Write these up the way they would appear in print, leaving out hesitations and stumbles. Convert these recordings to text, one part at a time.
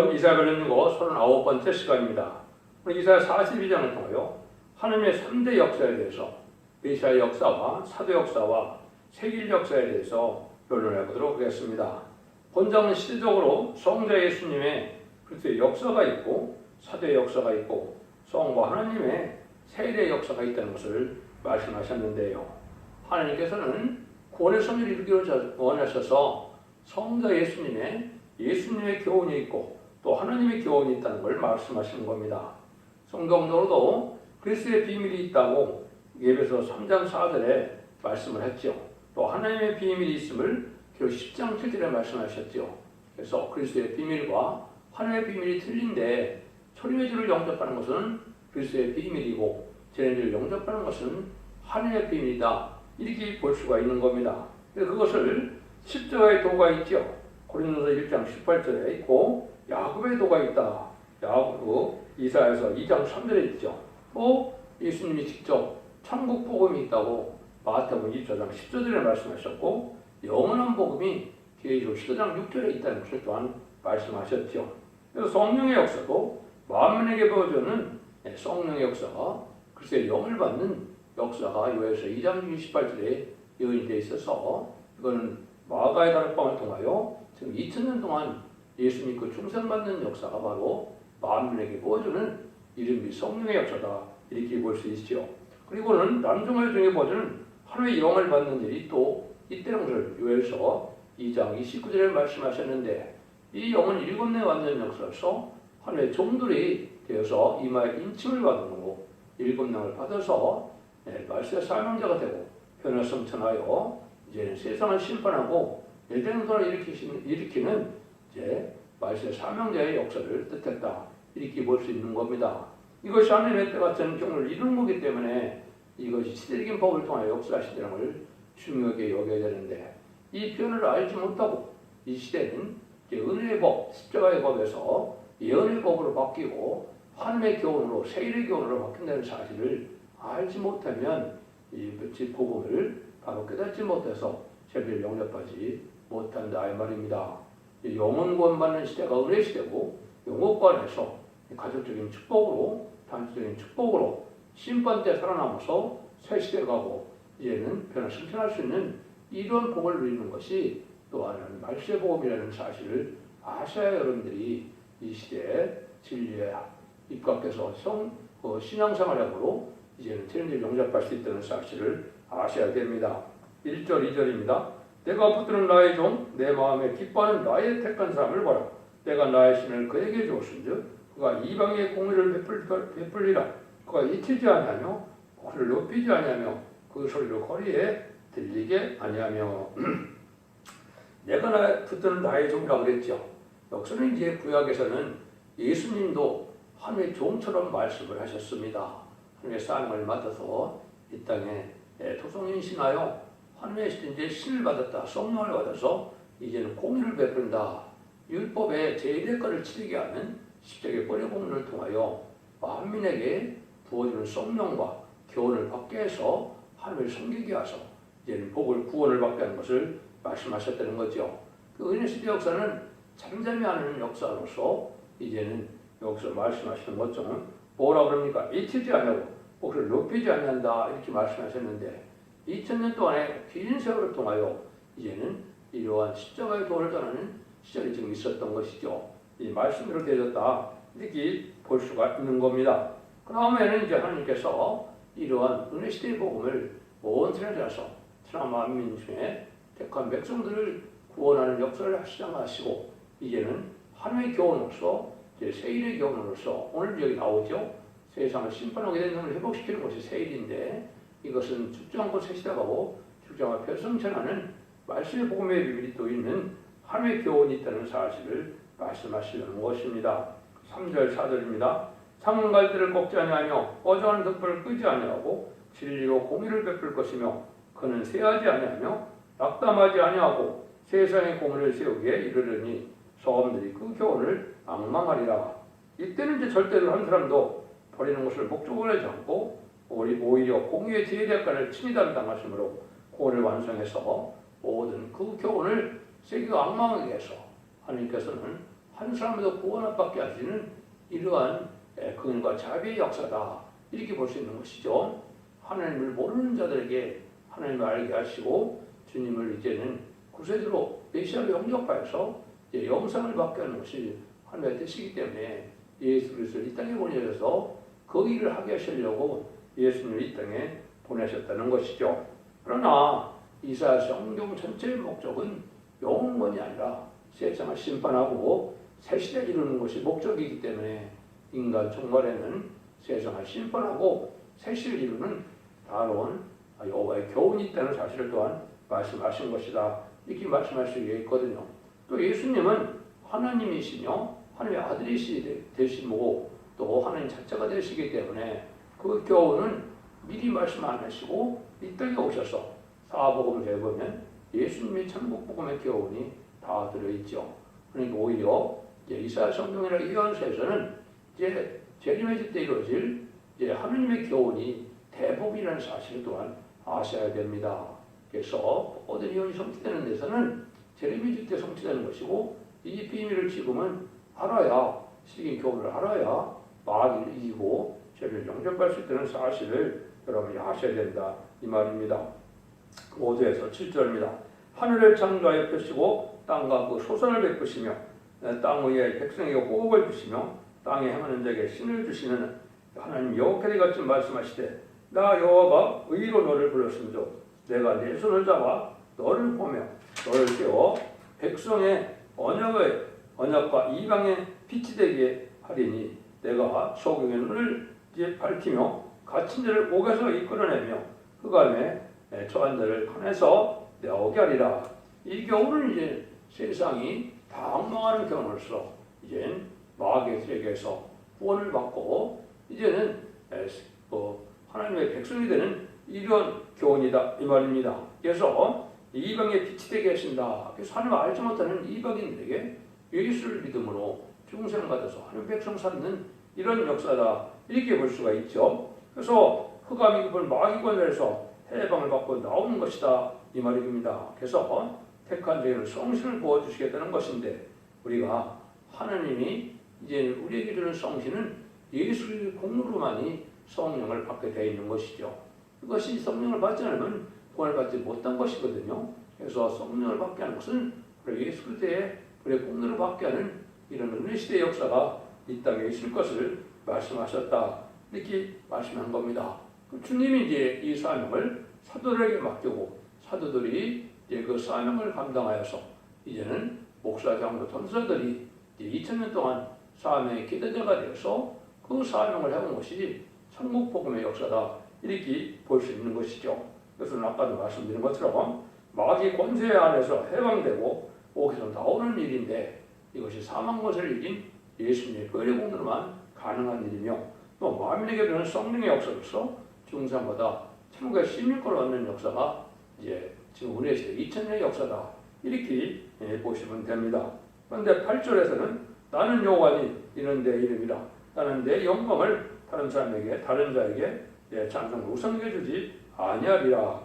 이사야 관련유고 39번째 시간입니다. 오늘 이사야 42장을 통하여 하나님의 3대 역사에 대해서 메시아의 역사와 사도 역사와 세길 역사에 대해서 변론해 보도록 하겠습니다. 본장은 시대적으로 성자 예수님의 그리스도의 역사가 있고 사도의 역사가 있고 성과 하나님의 세대의 역사가 있다는 것을 말씀하셨는데요. 하나님께서는 구원의 섭리를 이루기를 원하셔서 성자 예수님의 교훈이 있고 또 하나님의 교훈이 있다는 걸 말씀하시는 겁니다. 성경적으로도 그리스도의 비밀이 있다고 예배서 3장 4절에 말씀을 했죠. 또 하나님의 비밀이 있음을 10장 7절에 말씀하셨죠. 그래서 그리스도의 비밀과 하나님의 비밀이 틀린데 초림의 영접하는 것은 그리스도의 비밀이고 재림을 영접하는 것은 하나님의 비밀이다. 이렇게 볼 수가 있는 겁니다. 그것을 십자가의 도가 있죠. 고린도서 1장 18절에 있고 야곱의 도가 있다. 야곱 이사야서 2장 3절에 있죠. 또 예수님이 직접 천국 복음이 있다고 마태복음 24장 10절에 말씀하셨고 영원한 복음이 계시록 15장 6절에 있다는 것을 또한 말씀하셨죠. 그래서 성령의 역사도 만민에게 보여주는 성령의 역사가 글쎄 영을 받는 역사가 요에서 2장 28절에 예언되어 있어서 이거는 마가의 다락방을 통하여 지금 2000년 동안 예수 믿고 충성받는 역사가 바로 만민에게 보여주는 이름이 성령의 역사다. 이렇게 볼 수 있죠. 그리고는 남중의 중에 보여주는 하루의 영을 받는 일이 또 있다는 것을 요에서 2장 29절에 말씀하셨는데 이 영은 7내 완전 역사로서 하루의 종들이 되어서 이마에 인침을 받은 거고 7명을 받아서 말세의 사명자가 되고 변화성천하여 이제 세상을 심판하고 예정선을 일으키는 이제 말세의 사명자의 역사를 뜻했다. 이렇게 볼 수 있는 겁니다. 이것이 하나님의 때 같은 경우를 이루는 거기 때문에 이것이 시대적인 법을 통하여 역사하시다는 걸 중요하게 여겨야 되는데 이 표현을 알지 못하고 이 시대는 이제 은혜의 법, 십자가의 법에서 예언의 법으로 바뀌고 하나님의 교훈으로 세일의 교훈으로 바뀐다는 사실을 알지 못하면 이 복음을 바로 깨닫지 못해서 세비를 영접하지 못한다 이 말입니다. 영혼 구원받는 시대가 은혜 시대고 영혼관에서 가족적인 축복으로 단체적인 축복으로 심판 때 살아남아서 새 시대 가고 이제는 변화 승천할 수 있는 이런 복을 누리는 것이 또 하나는 말세 복음이라는 사실을 아셔야 여러분들이 이 시대에 진리에 입각해서 신앙생활력으로 이제는 재림을 영접할 수 있다는 사실을 아셔야 됩니다. 1절 2절입니다. 내가 붙드는 나의 종 내 마음에 기뻐하는 나의 택한 사람을 보라. 내가 나의 신을 그에게 주었은즉 그가 이방의 공의를 베풀리라. 그가 잊히지 아니하며 그를 높이지 아니하며 그 소리를 거리에 들리게 아니하며 내가 붙드는 나의 종이라고 그랬죠. 여기서는 이제 구약에서는 예수님도 하나님의 종처럼 말씀을 하셨습니다. 하나님의 사명을 맡아서 이 땅에 토성인신하여 하나님의 이제 신을 받았다. 성령을 받아서 이제는 공의를 베푼다. 율법의 제1대가를 치르게 하는 십자가의 뿌리 공의를 통하여 만민에게 부어주는 성령과 교훈을 받게 해서 하나님을 섬기게 하셔서 이제는 복을 구원을 받게 하는 것을 말씀하셨다는 거죠. 그 은혜 시대 역사는 잠잠히 하는 역사로서 이제는 여기서 말씀하시는 것처럼 뭐라 그럽니까? 잊히지 아니하고 복을 높이지 아니한다 이렇게 말씀하셨는데 2000년 동안의 긴 세월을 통하여 이제는 이러한 십자가의 도를 떠나는 시절이 지금 있었던 것이죠. 이 말씀으로 되어졌다 이렇게 볼 수가 있는 겁니다. 그 다음에는 이제 하나님께서 이러한 은혜 시대의 복음을 온 세상에 들어서 천하 만민 중에 택한 백성들을 구원하는 역사를 시작하시고 이제는 하나님의 교훈으로서 이제 세일의 교훈으로서 오늘 여기 나오죠. 세상을 심판하게 된 놈을 회복시키는 것이 세일인데 이것은 죽지 않고 새 시대가고 죽지 않고 변성천하는 말씀의 복음의 비밀이 또 있는 하나님의 교훈이 있다는 사실을 말씀하시는 것입니다. 3절 4절입니다. 상은 갈대를 꺾지 아니하며 꺼져가는 덕불을 끄지 아니하고 진리로 공의를 베풀 것이며 그는 쇠하지 아니하며 낙담하지 아니하고 세상의 공의를 세우기에 이르려니 소험들이 그 교훈을 앙망하리라. 이때는 이제 절대로 한 사람도 버리는 것을 목적으로 하지 않고 오히려 공의의 제대학관을 친히 담당하심으로 구원을 완성해서 모든 그 교훈을 세계가 앙망하게 해서 하나님께서는 한 사람도 구원 받게 하시는 이러한 긍휼과 자비의 역사다. 이렇게 볼 수 있는 것이죠. 하나님을 모르는 자들에게 하나님을 알게 하시고 주님을 이제는 구세주로 메시아로 영접하여서 영생을 받게 하는 것이 하나님의 뜻이기 때문에 예수 그리스도를 이 땅에 보내셔서 그 일을 하게 하시려고 예수님을 이 땅에 보내셨다는 것이죠. 그러나 이사야 성경 전체의 목적은 영원이 아니라 세상을 심판하고 새 시대를 이루는 것이 목적이기 때문에 인간 종말에는 세상을 심판하고 새 시대를 이루는 다른 여호와의 교훈이 있다는 사실을 또한 말씀하신 것이다. 이렇게 말씀할 수 있거든요. 또 예수님은 하나님이시며 하나님의 아들이 되시고 또 하나님 자체가 되시기 때문에 그 교훈은 미리 말씀 안 하시고 이 땅에 오셔서 사복음을 해보면 예수님의 천국복음의 교훈이 다 들어있죠. 그러니까 오히려 이사야 성경이나 예언서에서는 이제 재림의 때 이루어질 하나님의 교훈이 대복이라는 사실 또한 아셔야 됩니다. 그래서 모든 예언이 성취되는 데서는 재림의 때 성취되는 것이고 이 비밀을 지금은 알아야 시기 교훈을 알아야 마귀를 이기고 죄를 영접할 수 있다는 사실을 여러분이 아셔야 된다 이 말입니다. 5절에서 7절입니다. 하늘을 창조하여 펴시고 땅과 그 소산을 베푸시며 땅 위에 백성에게 호흡을 주시며 땅에 행하는 자에게 신을 주시는 하나님 여호와께 같이 말씀하시되 나 여호와가 의로 너를 불렀음도 내가 내 손을 잡아 너를 보며 너를 깨워 백성의 언약과 이방의 빛이 되게 하리니 내가 소경의 눈을 이제 밝히며 갇힌 자를 옥에서 이끌어내며 흑암에 처한 자를 꺼내서 내오게 하리라. 이 교훈은 이제 세상이 다 엉망하는 교훈으로서 이제 마귀의 세계에서 구원을 받고 이제는 하나님의 백성이 되는 이런 교훈이다 이 말입니다. 그래서 이방의 빛이 되게 하신다. 그래서 하나님 알지 못하는 이방인들에게 예수를 믿음으로 중생받아서 하나님 백성 삼는 이런 역사다 이렇게 볼 수가 있죠. 그래서 흑암이 깊은 마귀 권세에서 해방을 받고 나오는 것이다 이 말입니다. 그래서 택한 자에게는 성신을 부어주시겠다는 것인데 우리가 하나님이 이제 우리에게 주는 성신은 예수의 공로로만이 성령을 받게 되어 있는 것이죠. 그것이 성령을 받지 않으면 구원을 받지 못한 것이거든요. 그래서 성령을 받게 하는 것은 예수 그리스도의 우리의 공로를 받게 하는 이런 은혜 시대의 역사가 이 땅에 있을 것을 말씀하셨다 이렇게 말씀한 겁니다. 주님이 이제 이 사명을 사도들에게 맡기고 사도들이 이제 그 사명을 감당하여서 이제는 목사, 장로, 전사들이 2000년 동안 사명의 기대자가 되어서 그 사명을 해온 것이 천국 복음의 역사다 이렇게 볼 수 있는 것이죠. 그래서 아까도 말씀드린 것처럼 마귀 권세 안에서 해방되고 옥에서 나오는 일인데 이것이 사망 것을 이긴 예수님의 의의 공로만 가능한 일이며 또 만민에게 주는 성령의 역사로서 중상보다 천국의 시민권을 얻는 역사가 이제 지금 은혜 시대 2000년의 역사다 이렇게 보시면 됩니다. 그런데 8절에서는 나는 여호와니 이는 내 이름이라 나는 내 영광을 다른 자에게 내 찬송을 우상에게 주지 아니하리라.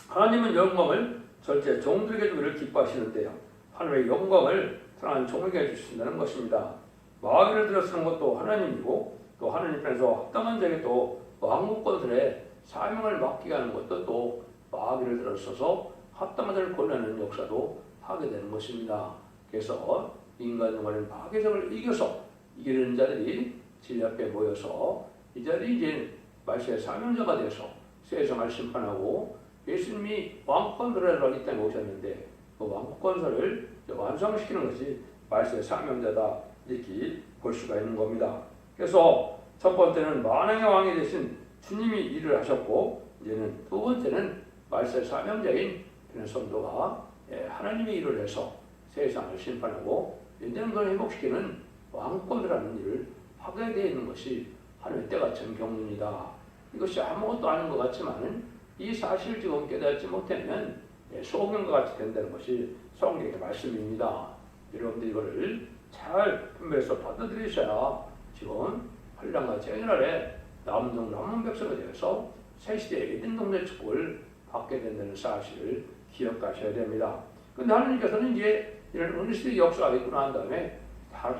하나님은 영광을 절대 종들에게 주기를 기뻐하시는데요. 하나님의 영광을 사랑하는 종에게 주신다는 것입니다. 마귀를 들어쓰는 것도 하나님이고 또 하나님 편에서 합당한 자에게 또 왕국권들의 사명을 맡기게 하는 것도 또 마귀를 들어서서 합당한 자를 권하는 역사도 하게 되는 것입니다. 그래서 인간 영혼의 마귀적을 이겨서 이기는 자들이 진리 앞에 모여서 이 자들이 이제 말세의 사명자가 되어서 세상을 심판하고 예수님이 왕권들을 이 땅에 오셨는데 그 왕권설을 완성시키는 것이 말세의 사명자다 이렇게 볼 수가 있는 겁니다. 그래서 첫 번째는 만왕의 왕이 되신 주님이 일을 하셨고 이제는 두 번째는 말세 사명자인 그런 성도가 하나님의 일을 해서 세상을 심판하고 인생을 회복시키는 왕권을 하는 일을 하게 되어 있는 것이 하나님의 때같은 경륜이다. 이것이 아무것도 아닌 것 같지만 이 사실을 지금 깨닫지 못하면 소경과 같이 된다는 것이 성경의 말씀입니다. 여러분들 이거를 잘 분별해서 받아들이셔야 지금 환란과 재난 아래 남은 백성에 대해서 새시대의 에덴동네 축복을 받게 된다는 사실을 기억하셔야 됩니다. 그런데 하나님께서는 이제 이런 은혜시대의 역사가 있고 난 다음에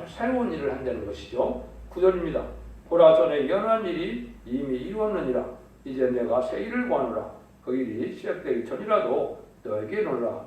새로운 일을 한다는 것이죠. 9절입니다. 보라 전에 연한 일이 이미 이루었느니라. 이제 내가 새 일을 구하노라. 그 일이 시작되기 전이라도 너에게 이르노라.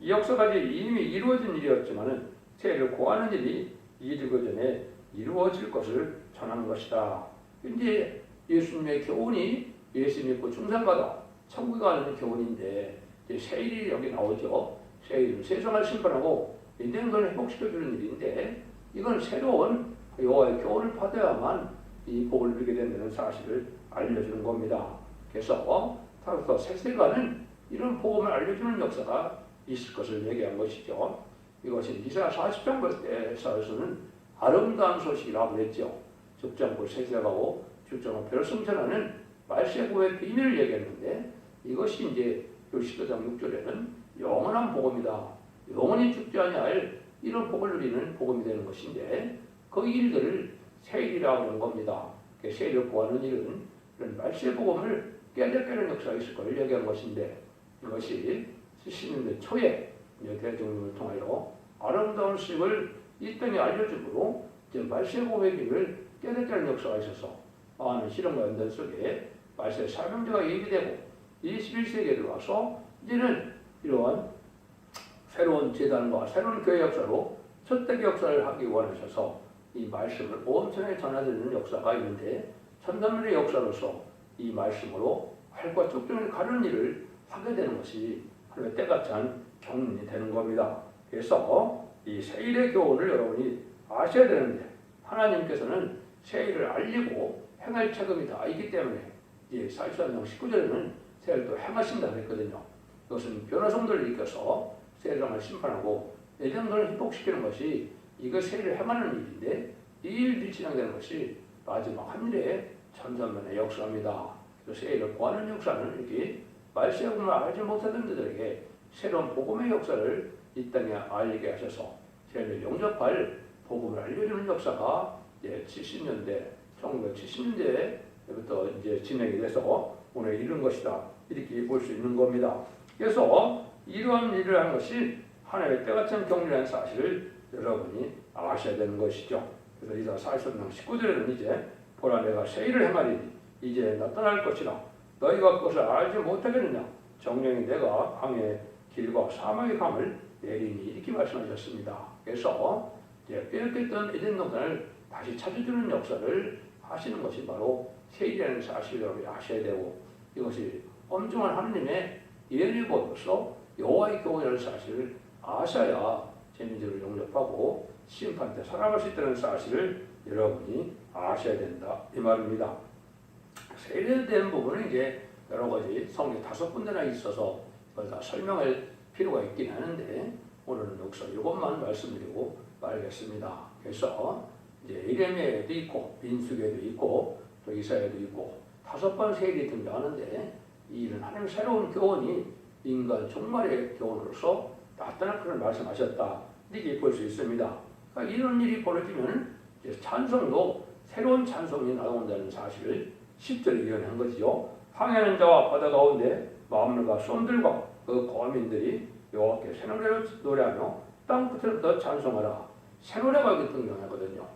이 역사가 이미 이루어진 일이었지만은 새 일을 구하는 일이 이르기 전에 이루어질 것을 전하는 것이다. 이제 예수님의 교훈이 예수 믿고 중생받아 천국에 가는 교훈인데 이제 새 일이 여기 나오죠. 새 일은 세상을 심판하고 인생을 회복시켜주는 일인데 이건 새로운 여호와의 교훈을 받아야만 이 복을 누리게 된다는 사실을 알려주는 겁니다. 그래서 따라서 세세가는 이런 복음을 알려주는 역사가 있을 것을 얘기한 것이죠. 이것이 이사야 40장에서는 아름다운 소식이라고 했죠. 죽장불 세세가고 죽장불 승천하는 말세고의 비밀을 얘기했는데 이것이 이제 요시도장 6절에는 영원한 복음이다. 영원히 죽지 아니할 이런 복을 누리는 복음이 되는 것인데 그 일들을 세일이라고 하는 겁니다. 세일을 구하는 일은 이런 말세 복음을 깨닫게 역사가 있을 것을 얘기한 것인데 이것이 70년대 초에 대통령을 통하여 아름다운 식을 이 땅에 알려주므로 이제 말세 복음의 길을 깨닫게 역사가 있어서 많은 실험과 연단 속에 말세 사명제가 예비되고 21세기에 들어와서 이제는 이러한 새로운 재단과 새로운 교회 역사로 첫대기 역사를 하기 원하셔서 이 말씀을 온전히 전해드리는 역사가 있는데 천년의 역사로서 이 말씀으로 활과 족정을 가르는 일을 하게 되는 것이 하나님의 때가 찬 경륜이 되는 겁니다. 그래서 이 세일의 교훈을 여러분이 아셔야 되는데 하나님께서는 세일을 알리고 행할 책임이 다 있기 때문에 이 사실상 19절에는 세일도 행하신다고 했거든요. 이것은 변화성도를 이끌어서 세상을 심판하고 예정들을 회복시키는 것이 이거 세일을 행하는 일인데 이 일이 진행되는 것이 마지막 한 일의 천선만의 역사입니다. 그래서 세일을 구하는 역사는 이렇게 말세복음을 알지 못하던 자들에게 새로운 복음의 역사를 이 땅에 알리게 하셔서 세일을 영접할 복음을 알려주는 역사가 이제 70년대, 1970년대부터 이제 진행이 돼서 오늘 이른 것이다. 이렇게 볼 수 있는 겁니다. 그래서 이러한 일을 하는 것이 하나님의 때같은 경륜이라는 사실을 여러분이 아셔야 되는 것이죠. 그래서 이사 40장 19절에는 이제 보라 내가 새 일을 행하리니 이제 나타날 것이라 너희가 그것을 알지 못하겠느냐 정령이 내가 강의 길과 사막의 강을 내리니 이렇게 말씀하셨습니다. 그래서 이제 빼앗겼던 에덴 동산을 다시 찾아주는 역사를 하시는 것이 바로 새 일이라는 사실을 여러분이 아셔야 되고 이것이 엄중한 하나님의 예언을 보여서 여호와의 교훈이라는 사실을 아셔야 재민들을 용접하고 심판 때 살아갈 수 있다는 사실을 여러분이 아셔야 된다 이 말입니다. 세례된 부분은 이제 여러 가지 성경 5군데나 있어서 그걸 다 설명할 필요가 있긴 하는데 오늘은 여기서 이것만 말씀드리고 말겠습니다. 그래서 이제 예레미야에도 있고 민수기에도 있고 또 이사야에도 있고 5번 세일이 등장하는데 이 일은 하나님의 새로운 교훈이 인간 종말의 교훈으로서 나타날 것을 말씀하셨다. 이렇게 볼 수 있습니다. 그러니까 이런 일이 벌어지면 찬송도 새로운 찬송이 나온다는 사실을 10절에 예언한 것이죠. 항해하는 자와 바다 가운데 마음과 손들과 그 거민들이 여호와께 새 노래로 노래하며 땅 끝에부터 찬송하라. 새 노래가 여기 등장하거든요.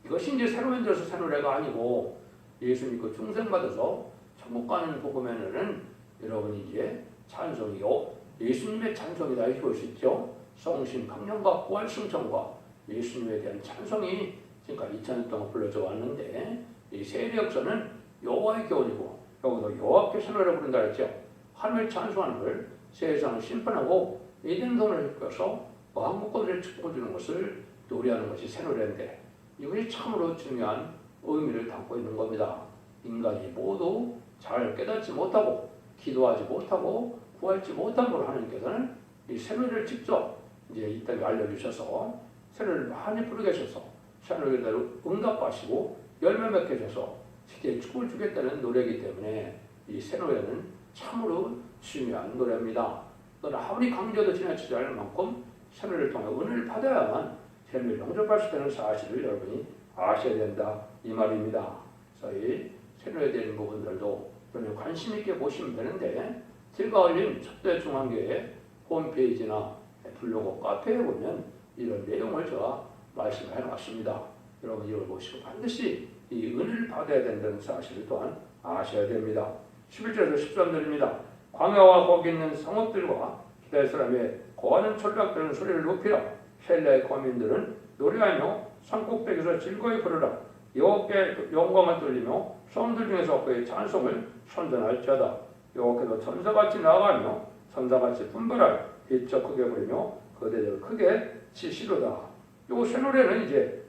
이것이 이제 새로 만들어서 새 노래가 아니고 예수 믿고 중생받아서 천국 가는 복음에는 여러분이 이제 찬송이요 예수님의 찬송이다 이렇게 볼 수 있죠. 성심 강령과 부활 승천과 예수님에 대한 찬송이 지금까지 2000년 동안 불러져 왔는데 이 세례 역사는 여호와의 교훈이고 여기도 여호와께 새 노래를 부른다 했죠. 하나님을 찬송하는 걸 세상을 심판하고 에덴 동산을 이끌어서 왕국권들의 축복을 주는 것을 노래하는 것이 새 노래인데 이것이 참으로 중요한 의미를 담고 있는 겁니다. 인간이 모두 잘 깨닫지 못하고 기도하지 못하고 구하지 못한 걸 하나님께서는 이 새 노래를 직접 이제 이 땅에 알려주셔서 새 노래를 많이 부르게 하셔서 새 노래대로 응답하시고 열매 맺게 해서 쉽게 축복을 주겠다는 노래이기 때문에 이 새 노래는 참으로 중요한 노래입니다. 그러나 아무리 강조도 지나치지 않을 만큼 새 노래를 통해 은혜를 받아야만 삶을 영접할 수 있다는 사실을 여러분이 아셔야 된다 이 말입니다. 저희 새 노래에 대한 부분들도 여러분 관심 있게 보시면 되는데 즐거울림 첫대중앙교회 홈페이지나 블로그 카페에 보면 이런 내용을 제가 말씀을 해놨습니다. 여러분 이걸 보시고 반드시 이 은혜를 받아야 된다는 사실을 또한 아셔야 됩니다. 11절에서 13절입니다. 광야와 거기 있는 성읍들과 기다릴 사람의 거하는 철벽들은 소리를 높이라. 헬라의 거민들은 노래하며 산꼭대기에서 즐거이 부르라. 여호와께 영광을 돌리며 성들 중에서 그의 찬송을 선전할지어다. 여호와께서 천사같이 나아가며 천사같이 분발하여 비쳐 크게 부리며 거대적을 크게 치시로다. 요 새 노래는 이제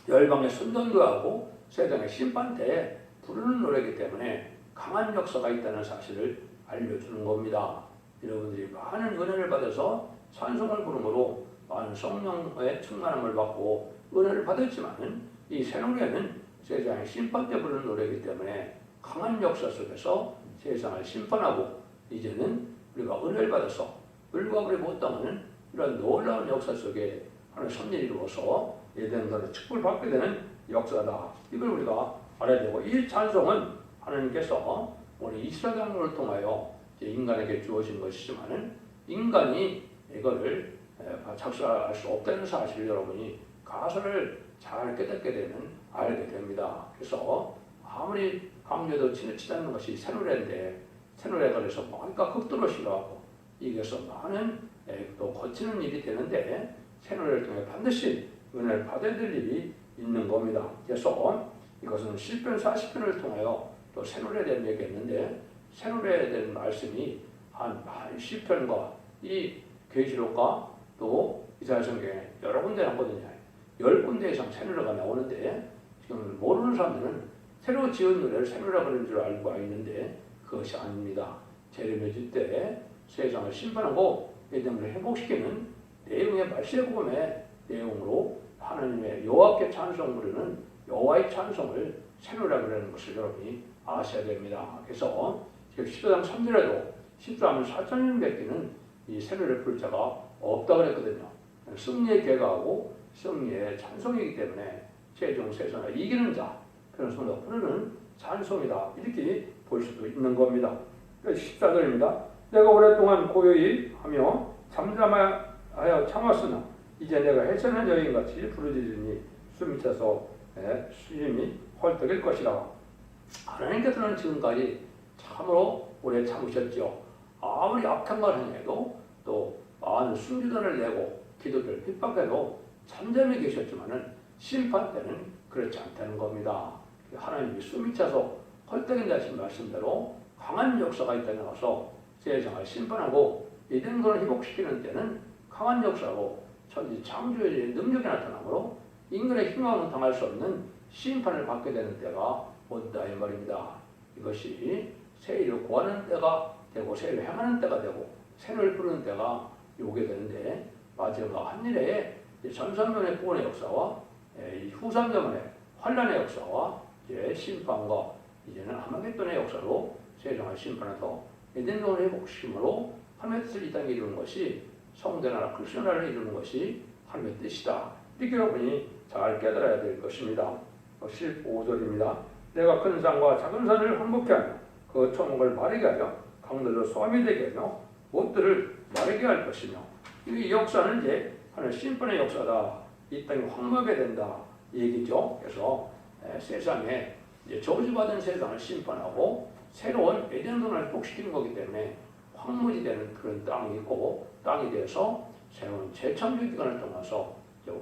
열방의 순전도하고 세상의 심판 때에 부르는 노래이기 때문에 강한 역사가 있다는 사실을 알려주는 겁니다. 여러분들이 많은 은혜를 받아서 찬송을 부르므로 많은 성령의 충만함을 받고 은혜를 받았지만은 이 새 노래는 세상의 심판 때 부르는 노래이기 때문에 강한 역사 속에서 세상을 심판하고 이제는 우리가 은혜를 받아서 을과 을이 못 당하는 이런 놀라운 역사 속에 하나님의 섭리를 이루어서 예대한다는 축복을 받게 되는 역사다. 이걸 우리가 알아야 되고 이 찬송은 하나님께서 오늘 이스라엘 장로를 통하여 인간에게 주어진 것이지만은 인간이 이거를 작사할 수 없다는 사실을 여러분이 가사를 잘 깨닫게 되면 알게 됩니다. 그래서 아무리 강조해도 지나치지 않는 것이 새 노래인데 새 노래가 그래서 뭔가 극도로 싫어하고 이게서 많은 또 거치는 일이 되는데 새 노래를 통해 반드시 은혜를 받아야 될 일이 있는 겁니다. 그래서 이것은 시편 40편을 통하여 또 새 노래에 대한 얘기했는데 새 노래에 대한 말씀이 한 시편과 이 계시록과 또 이사야 성경에 여러 군데 나오거든요. 10군데 이상 새 노래가 나오는데 지금 모르는 사람들은 새로 지은 노래를 새 노래가 그런 줄 알고 있는데 그것이 아닙니다. 제레미야 때 세상을 심판하고 예정을 회복시키는 내용의 말세복음의 내용으로 하나님의 여호와께 찬송 부르는 여호와의 찬송을 새 노래라고 하는 것을 여러분이 아셔야 됩니다. 그래서 지금 10도당 3절에도 10도하면 4천년 뵙기는 이 새 노래를 부를 자가 없다고 그랬거든요. 승리의 계가하고 승리의 찬송이기 때문에 최종 세상을 이기는 자, 그런 손으로 부르는 찬송이다. 이렇게 볼 수도 있는 겁니다. 14절입니다. 내가 오랫동안 고요히 하며 잠잠하여 참았으나 이제 내가 해산한 여인같이 부르짖으니 숨이 차서 수임이 헐떡일 것이라. 하나님께서는 지금까지 참으로 오래 참으셨죠. 아무리 악한 걸 행해도 또 많은 순교단을 내고 기도를 핍박해도 잠잠히 계셨지만은 심판 때는 그렇지 않다는 겁니다. 하나님이 숨이 차서 헐떡인다 하신 말씀대로 강한 역사가 있다는 것서 세상을 심판하고 에덴동을 회복시키는 때는 강한 역사로 천지 창조의 능력이 나타나므로 인간의 희망은 당할 수 없는 심판을 받게 되는 때가 온다 이 말입니다. 이것이 새 일을 구하는 때가 되고 새 일을 행하는 때가 되고 새 노래를 부르는 때가 오게 되는데 마지막 한일에 전삼년의 구원의 역사와 후삼년의 환란의 역사와 이제 심판과 이제는 아마겟돈의 역사로 세상을 심판해서 에덴동을 회복시킴으로 하나님의 뜻을 이 땅에 이루는 것이 성대나라 그리스도 나라를 이루는 것이 하나님의 뜻이다. 이렇게 여러분이 잘 깨달아야 될 것입니다. 15절입니다. 내가 큰 산과 작은 산을 항복케 하며 그 초목을 마르게 하여 강들로 소함이 되게 하며 못들을 마르게 할 것이며 이 역사는 이제 하나님 심판의 역사다. 이 땅이 황무하게 된다 이 얘기죠. 그래서 세상에 이제 저주받은 세상을 심판하고 새로운 에덴동을 회복시키는 거기 때문에 황무지 되는 그런 땅이 있고 땅이 되어서 새로운 재창조 기간을 통해서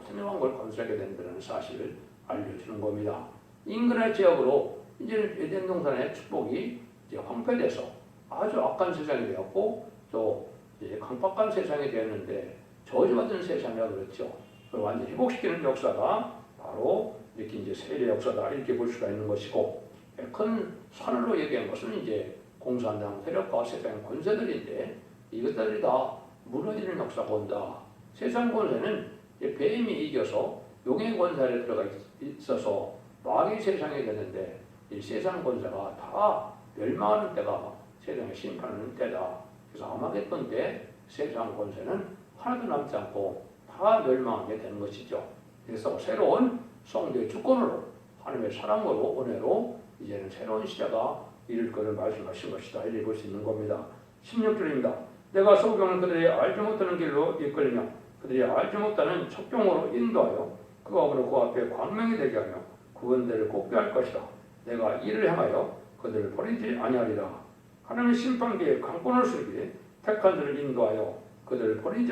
생명한 걸 건설하게 된다는 사실을 알려주는 겁니다. 인간의 죄악으로 이제는 에덴 동산의 축복이 이제 황폐돼서 아주 악한 세상이 되었고 또 이제 강팍한 세상이 되었는데 저주받은 세상이라 그랬죠. 그걸 완전히 회복시키는 역사가 바로 이렇게 이제 세례의 역사다 이렇게 볼 수가 있는 것이고 큰 산으로 얘기한 것은 이제 공산당 세력과 세상 권세들인데 이것들이 다 무너지는 역사가 온다. 세상 권세는 뱀이 이겨서 용의 권세에 들어가 있어서 왕의 세상이 되는데 이 세상 권세가 다 멸망하는 때가 세상의 심판하는 때다. 그래서 아마겟돈 때 세상 권세는 하나도 남지 않고 다 멸망하게 되는 것이죠. 그래서 새로운 성도의 주권으로 하나님의 사랑으로 은혜로 이제는 새로운 시대가 이룰 것을 말씀하신 것이다. 이렇게 볼 수 있는 겁니다. 16절입니다. 내가 소경을 그들이 알지 못하는 길로 이끌며 그들이 알지 못하는 척경으로 인도하여 그가 오므로 그 앞에 광명이 되게 하며 그분들을 곱게 할 것이다. 내가 이를 행하여 그들을 버리지 아니하리라. 하나님의 심판기에 강권을 쓰기에 택한 자를 인도하여 그들을 버리지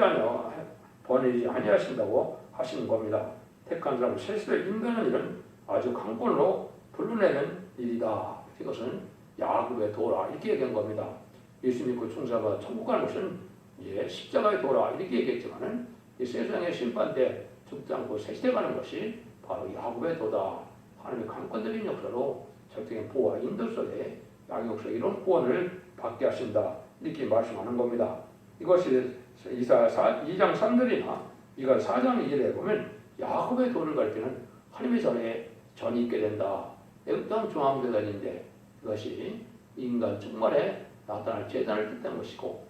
아니하신다고 하시는 겁니다. 택한 사람을 세세로 인도하는 일은 아주 강권으로 불러내는 일이다. 이것은 야곱의 도라 이렇게 얘기한 겁니다. 예수 믿고 충성하고 천국 가는 것은 십자가의 도라 이렇게 얘기했지만은 이 세상의 심판 때 죽지 않고 세시대 가는 것이 바로 야곱의 도다. 하나님의 강권적인 역사로 적당히 보호와 인도 속에 양육서 이런 구원을 받게 하신다. 이렇게 말씀하는 겁니다. 이것이 이사야 2장 3절이나 이가 4장 2절에 보면 야곱의 도를 가리키는 하나님의 전이 있게 된다. 애국당 중앙재단인데 그것이 인간 정말에 나타날 재단을 뜻한 것이고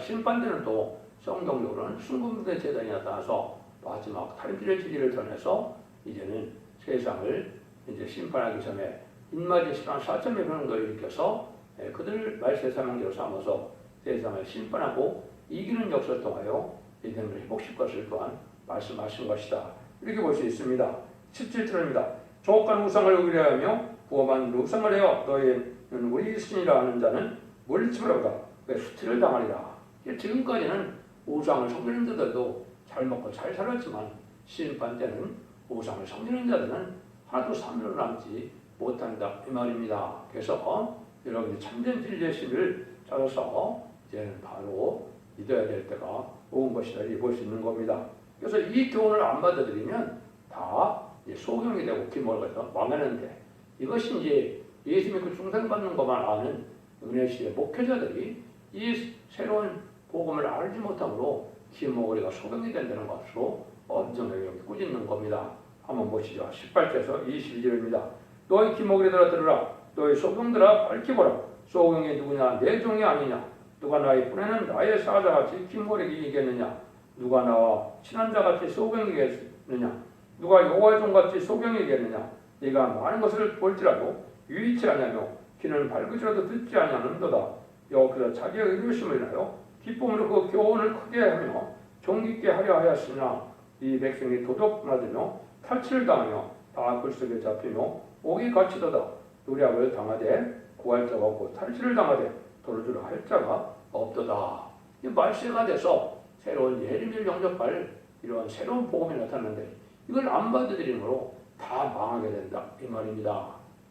심판되는 또 성경적으로는 순금대 재단이 나타나서 마지막 탈피의 지리를 전해서 이제는 세상을 이제 심판하기 전에 인마지 시간 4천여 명을 일으켜서 그들을 말세 사명자로 삼아서 세상을 심판하고 이기는 역사를 통하여 인생을 회복시킬 것을 또한 말씀하신 것이다. 이렇게 볼 수 있습니다. 17절입니다. 조악한 우상을 의뢰하며 부어만 우상을 해요. 너희는 우리 신이라 하는 자는 물리침을 하다 왜 수치를 당하리라. 지금까지는 우상을 섬기는 자들도 잘 먹고 잘 살았지만 심판 때는 우상을 섬기는 자들은 하나도 사면을 남지 못한다 이 말입니다. 그래서 여러분이 참된 진리의 신을 찾아서 이제는 바로 믿어야 될 때가 온 것이다 이렇게 볼 수 있는 겁니다. 그래서 이 교훈을 안 받아들이면 다 소경이 되고 기mol가서 망하는데 이것이 이제 예수 믿고 중생받는 것만 아는 은혜 시대 목회자들이 이 새로운 복음을 알지 못함으로 기목으리가 소경이 된다는 것으로 엄정하게 꾸짖는 겁니다. 한번 보시죠. 18절에서 22절입니다. 너희 기목으리들아 들으라. 너희 소경들아 밝히보라. 소경이 누구냐? 내 종이 아니냐? 누가 나의 보내는 나의 사자같이 기목에게 이겠느냐? 누가 나와 친한 자같이 소경이겠느냐? 누가 여호와의 종같이 소경이겠느냐? 네가 많은 것을 볼지라도 유의치 아니하며 귀는 밝을지라도 듣지 아니하는도다. 여호와께서 자기의 의로우심을 인하여 기쁨으로 그 교훈을 크게 하며 존귀있게 하려 하였으나 이 백성이 도둑맞으며 탈취를 당하며 다 불속에 잡히며 옥이 갇히도다. 노략을 당하되 구할 자가 없고 탈취를 당하되 도로주라 할 자가 없도다. 이 말세가 돼서 새로운 예리미를 영접할 이러한 새로운 복음이 나타났는데 이걸 안 받아들이므로 다 망하게 된다 이 말입니다.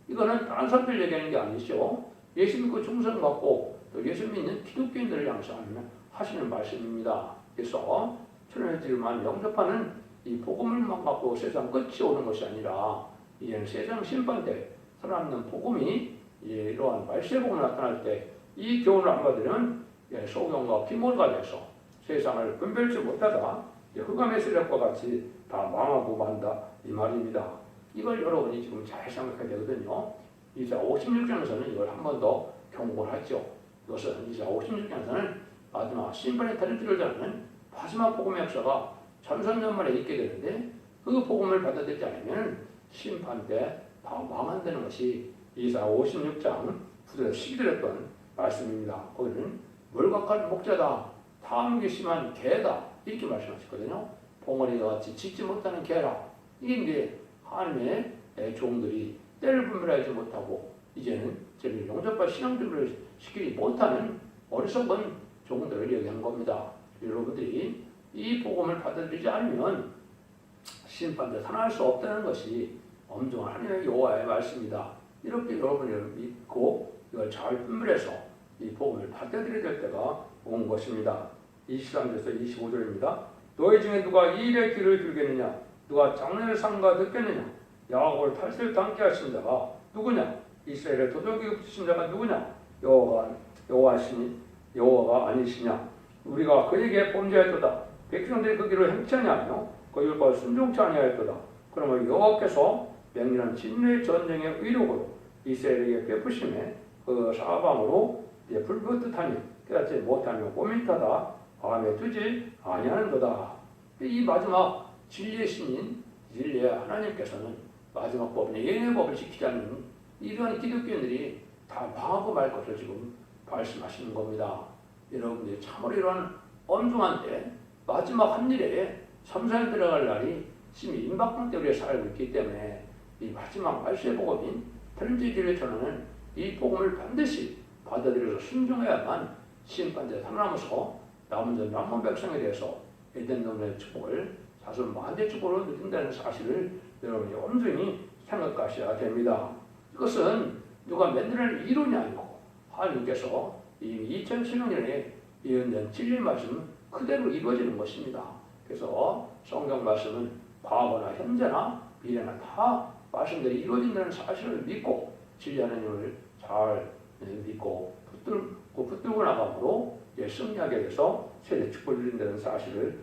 이거는 다른 사람들 얘기하는 게 아니죠. 예수 믿고 충성 받고 또 예수 믿는 기독교인들을 향해서 하시는 말씀입니다. 그래서 천연의지만 영접하는 이 복음을만 갖고 세상 끝이 오는 것이 아니라 이제는 세상 심판 때 살아남는 복음이 이러한 말세복음이 나타날 때 이 교훈을 안 받으면 소경과 기몰가 돼서 세상을 분별치 못하다 흑암의 세력과 같이 다 망하고 만다 이 말입니다. 이걸 여러분이 지금 잘 생각해야 되거든요. 이사 56장에서는 이걸 한 번 더 경고를 하죠. 이것은 이사 56장에서는 마지막 심판의 탈출을 자는 마지막 복음의 역사가 천선년 만에 있게 되는데 그 복음을 받아들이지 않으면 심판 때 다 망한다는 것이 이사 56장 9절에서 12절에 했던 말씀입니다. 거기는 물각한 목자다. 탐욕이 심한 개다. 이렇게 말씀하셨거든요. 봉어리와 같이 짖지 못하는 개라. 이게 이제 하나님의 종들이 때를 분별하지 못하고 이제는 저를 영접과 신앙 준비를 시키지 못하는 어리석은 종들을 얘기한 겁니다. 여러분들이 이 복음을 받아들이지 않으면 심판대 살아날 수 없다는 것이 엄중한 하나님의 여호와의 말씀이다. 이렇게 여러분이 믿고 이걸 잘 분별해서 이 복음을 받아들여야 될 때가 온 것입니다. 23절에서 25절입니다. 너희 중에 누가 이 일의 길을 들겠느냐? 누가 장래의 상가 듣겠느냐? 야곱을 탈세를 당케 하신 자가 누구냐? 이스라엘의 도적이 붙이신 자가 누구냐? 여호와가 아니시냐? 우리가 그에게 범죄하였도다. 백성들이 그 길을 행치 아니하며 그 율법을 순종치 아니하였도다. 그러면 여호와께서 명령한 진리의 전쟁의 의력으로 이스라엘에게 베푸심에 그 사방으로 불붙듯하니 깨닫지 못하며 꼬밋하다 마음에 두지 아니하는도다. 이 마지막 진리의 신인 진리의 하나님께서는 마지막 법인 예언의 법을 지키지 않는 이러한 기독교인들이 다 망하고 말 것을 지금 말씀하시는 겁니다. 여러분들이 참으로 이러한 엄중한데 마지막 한 일에 삼사에 들어갈 날이 지금 임박한 때 우리가 살고 있기 때문에 이 마지막 말세의 복음인 편지기를 전하는 이 복음을 반드시 받아들여서 순종해야만 시험까지 살아남아서 남은 전 남은 백성에 대해서 에덴 동네의 축복을 자손 만대 축복으로 누린다는 사실을 여러분이 엄중히 생각하셔야 됩니다. 이것은 누가 만들어낸 이론이 아니고 하나님께서 이미 2007년에 예언된 진리의 말씀은 그대로 이루어지는 것입니다. 그래서 성경 말씀은 과거나 현재나 미래나 다 말씀들이 이루어진다는 사실을 믿고 진리 하나님을 잘 믿고 붙들고 나감으로 승리하게 돼서 세대 축복을 누린다는 사실을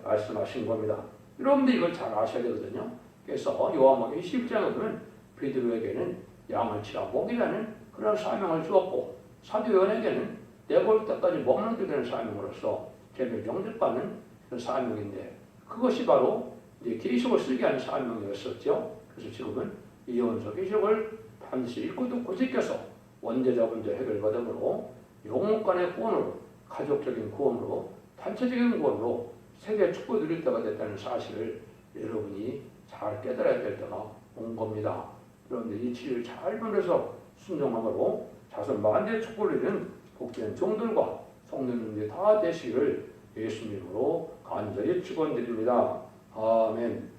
말씀하신 겁니다. 여러분들 이걸 잘 아셔야 되거든요. 그래서 요한복음 20장에 보면 베드로에게는 양을 치라 먹이라는 그런 사명을 주었고 사도 요한에게는 내볼 때까지 먹는 데 되는 사명으로서 개별 영접받는 그런 사명인데 그것이 바로 이제 계시록을 쓰게 하는 사명이었었죠. 그래서 지금은 이 예언서 계시록을 반드시 읽고 듣고 지켜서 원죄자 문제 해결받음으로 영혼 간의 구원으로 가족적인 구원으로 단체적인 구원으로 세계 축복 누릴 때가 됐다는 사실을 여러분이 잘 깨달아야 될 때가 온 겁니다. 여러분들 이 진리를 잘 분별해서 순종함으로 자손 만대의 축복을 누리는 복된 종들과 성도님들이 다 되시기를 예수님으로 간절히 축원드립니다. 아멘.